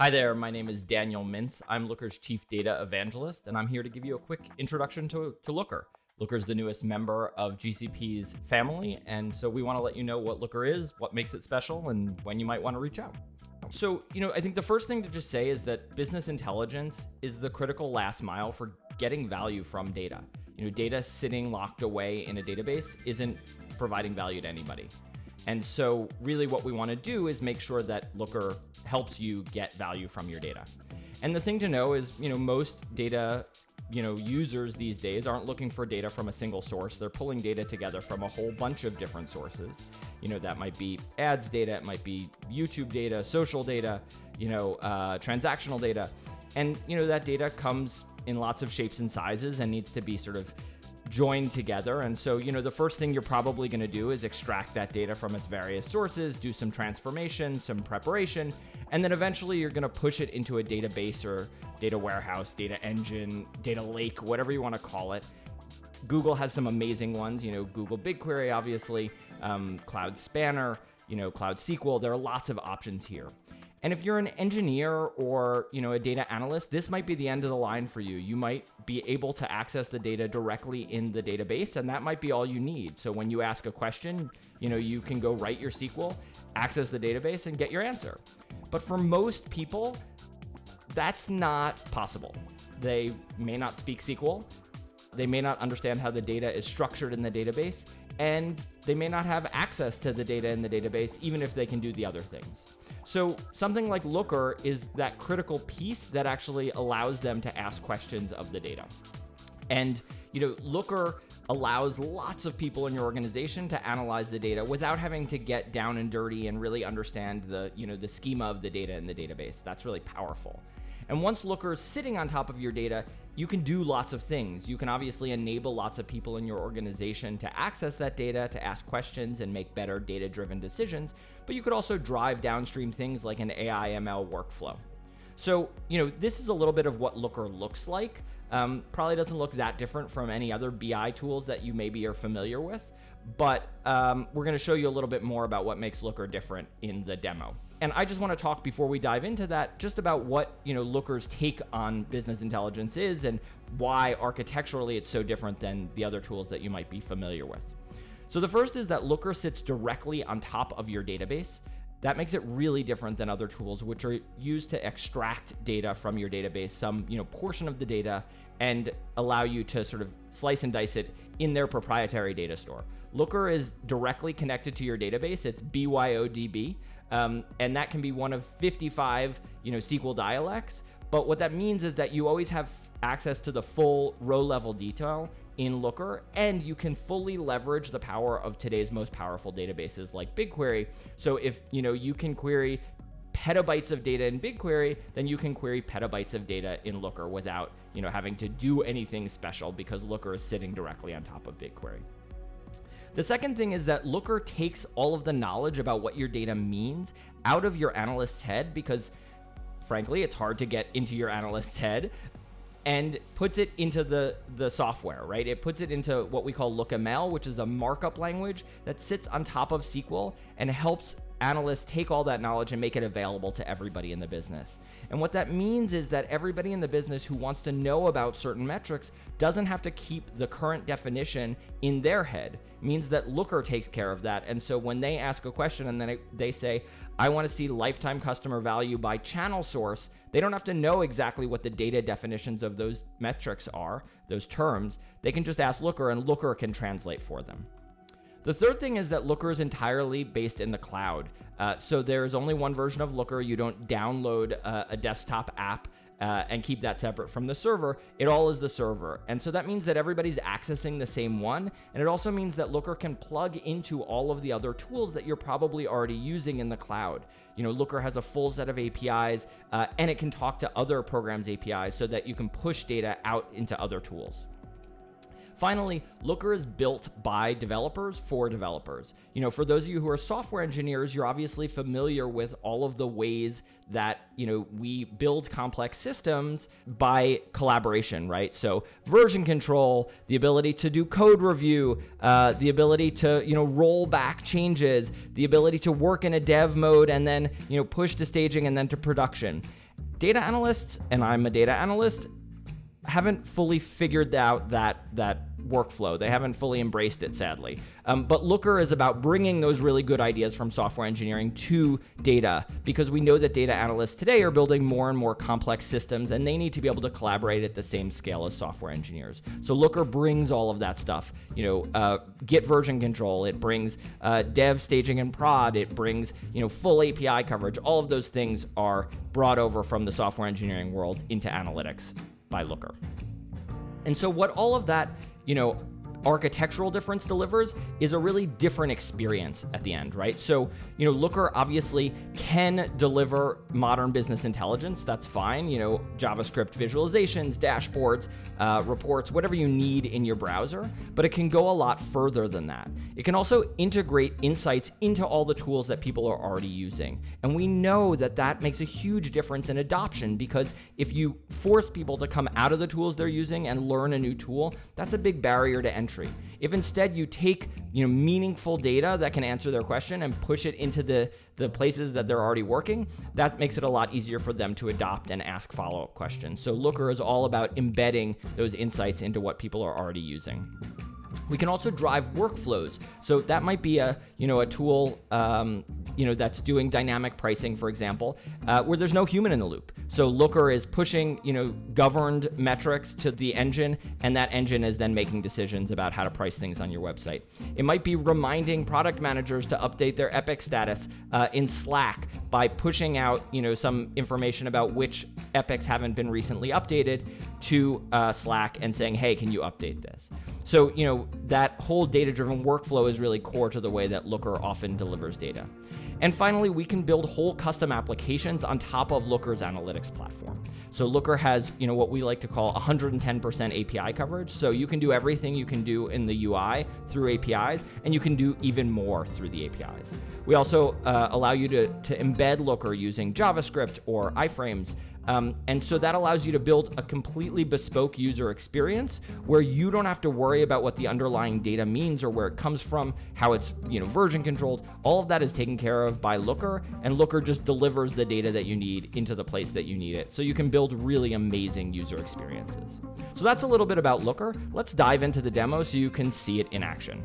Hi there, my name is Daniel Mintz. I'm Looker's Chief Data Evangelist, and I'm here to give you a quick introduction to Looker. Looker is the newest member of GCP's family, and so we want to let you know what Looker is, what makes it special, and when you might want to reach out. So, I think the first thing to just say is that business intelligence is the critical last mile for getting value from data. Data sitting locked away in a database isn't providing value to anybody. And so really what we want to do is make sure that Looker helps you get value from your data. And the thing to know is, most data, users these days aren't looking for data from a single source. They're pulling data together from a whole bunch of different sources. That might be ads data, it might be YouTube data, social data, transactional data. And, that data comes in lots of shapes and sizes and needs to be sort of joined together. And so, the first thing you're probably going to do is extract that data from its various sources, do some transformation, some preparation, and then eventually you're going to push it into a database or data warehouse, data engine, data lake, whatever you want to call it. Google has some amazing ones, Google BigQuery, obviously, Cloud Spanner, Cloud SQL. There are lots of options here. And if you're an engineer or, a data analyst, this might be the end of the line for you. You might be able to access the data directly in the database, and that might be all you need. So when you ask a question, you can go write your SQL, access the database, and get your answer. But for most people, that's not possible. They may not speak SQL. They may not understand how the data is structured in the database, and they may not have access to the data in the database, even if they can do the other things. So something like Looker is that critical piece that actually allows them to ask questions of the data. And, Looker allows lots of people in your organization to analyze the data without having to get down and dirty and really understand the schema of the data in the database. That's really powerful. And once Looker is sitting on top of your data, you can do lots of things. You can obviously enable lots of people in your organization to access that data, to ask questions and make better data-driven decisions, but you could also drive downstream things like an AI ML workflow. So, this is a little bit of what Looker looks like. Probably doesn't look that different from any other BI tools that you maybe are familiar with, but we're going to show you a little bit more about what makes Looker different in the demo. And I just want to talk before we dive into that just about what, Looker's take on business intelligence is and why architecturally it's so different than the other tools that you might be familiar with. So the first is that Looker sits directly on top of your database. That makes it really different than other tools, which are used to extract data from your database, some portion of the data, and allow you to sort of slice and dice it in their proprietary data store. Looker is directly connected to your database. It's BYODB, and that can be one of 55 SQL dialects. But what that means is that you always have access to the full row-level detail in Looker, and you can fully leverage the power of today's most powerful databases like BigQuery. So if you can query petabytes of data in BigQuery, then you can query petabytes of data in Looker without having to do anything special because Looker is sitting directly on top of BigQuery. The second thing is that Looker takes all of the knowledge about what your data means out of your analyst's head because, frankly, it's hard to get into your analyst's head, and puts it into the software, right? It puts it into what we call LookML, which is a markup language that sits on top of SQL and helps analysts take all that knowledge and make it available to everybody in the business. And what that means is that everybody in the business who wants to know about certain metrics doesn't have to keep the current definition in their head. It means that Looker takes care of that. And so when they ask a question and then they say, I want to see lifetime customer value by channel source, they don't have to know exactly what the data definitions of those metrics are, those terms. They can just ask Looker and Looker can translate for them. The third thing is that Looker is entirely based in the cloud. So there's only one version of Looker. You don't download a desktop app and keep that separate from the server. It all is the server. And so that means that everybody's accessing the same one. And it also means that Looker can plug into all of the other tools that you're probably already using in the cloud. Looker has a full set of APIs and it can talk to other programs' APIs so that you can push data out into other tools. Finally, Looker is built by developers for developers. For those of you who are software engineers, you're obviously familiar with all of the ways that, we build complex systems by collaboration, right? So version control, the ability to do code review, the ability to, roll back changes, the ability to work in a dev mode and then, push to staging and then to production. data analysts, and I'm a data analyst, haven't fully figured out that workflow. They haven't fully embraced it, sadly. But Looker is about bringing those really good ideas from software engineering to data, because we know that data analysts today are building more and more complex systems, and they need to be able to collaborate at the same scale as software engineers. So Looker brings all of that stuff. Git version control. It brings dev, staging, and prod. It brings full API coverage. All of those things are brought over from the software engineering world into analytics by Looker. And so what all of that, architectural difference delivers is a really different experience at the end, right? So, Looker obviously can deliver modern business intelligence. That's fine. JavaScript visualizations, dashboards, reports, whatever you need in your browser, but it can go a lot further than that. It can also integrate insights into all the tools that people are already using. And we know that that makes a huge difference in adoption, because if you force people to come out of the tools they're using and learn a new tool, that's a big barrier to entry. If instead you take meaningful data that can answer their question and push it into the places that they're already working, that makes it a lot easier for them to adopt and ask follow-up questions. So Looker is all about embedding those insights into what people are already using. We can also drive workflows. So that might be a tool that's doing dynamic pricing, for example, where there's no human in the loop. So Looker is pushing governed metrics to the engine, and that engine is then making decisions about how to price things on your website. It might be reminding product managers to update their epic status in Slack by pushing out some information about which epics haven't been recently updated to Slack and saying, hey, can you update this? So, that whole data-driven workflow is really core to the way that Looker often delivers data. And finally, we can build whole custom applications on top of Looker's analytics platform. So Looker has, what we like to call 110% API coverage. So you can do everything you can do in the UI through APIs, and you can do even more through the APIs. We also allow you to embed Looker using JavaScript or iframes. And so that allows you to build a completely bespoke user experience where you don't have to worry about what the underlying data means or where it comes from, how it's version controlled. All of that is taken care of by Looker, and Looker just delivers the data that you need into the place that you need it. So you can build really amazing user experiences. So that's a little bit about Looker. Let's dive into the demo so you can see it in action.